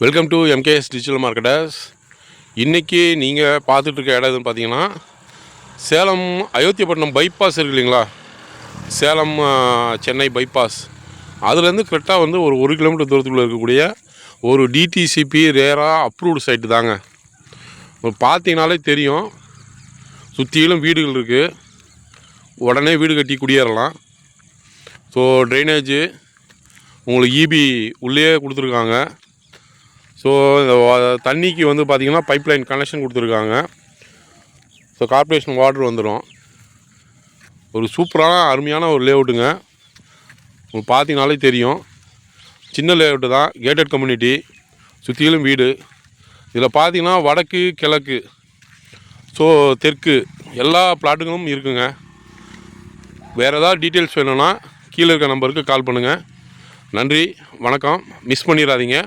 Welcome to MKS digital marketers. இன்றைக்கி நீங்கள் பார்த்துட்ருக்க இடம் எதுன்னு பார்த்தீங்கன்னா, சேலம் அயோத்தியப்பட்டினம் பைபாஸ் இருக்கு இல்லைங்களா, சேலம் சென்னை பைபாஸ். அதுலேருந்து கரெக்டாக வந்து ஒரு கிலோமீட்டர் தூரத்துக்குள்ளே இருக்கக்கூடிய ஒரு டிடிசிபி ரேரா அப்ரூவ்டு சைட்டு தாங்க. பார்த்தீங்கனாலே தெரியும், சுற்றிலும் வீடுகள் இருக்குது. உடனே வீடு கட்டி குடியேறலாம். ஸோ ட்ரைனேஜு உங்களுக்கு இபி உள்ளே கொடுத்துருக்காங்க. ஸோ இந்த தண்ணிக்கு வந்து பார்த்திங்கன்னா பைப்லைன் கனெக்ஷன் கொடுத்துருக்காங்க. ஸோ கார்ப்பரேஷன் வாட்டர் வந்துடும். ஒரு சூப்பரான அருமையான ஒரு லேஅவுட்டுங்க. உங்களுக்கு பார்த்தீங்கனாலே தெரியும், சின்ன லேஅவுட்டு தான், கேட்டட் கம்யூனிட்டி, சுற்றிலும் வீடு. இதில் பார்த்தீங்கன்னா வடக்கு கிழக்கு ஸோ தெற்கு எல்லா பிளாட்டுகளும் இருக்குங்க. வேறு ஏதாவது டீட்டெயில்ஸ் வேணும்னா கீழே இருக்க நம்பருக்கு கால் பண்ணுங்கள். நன்றி, வணக்கம். மிஸ் பண்ணிடாதீங்க.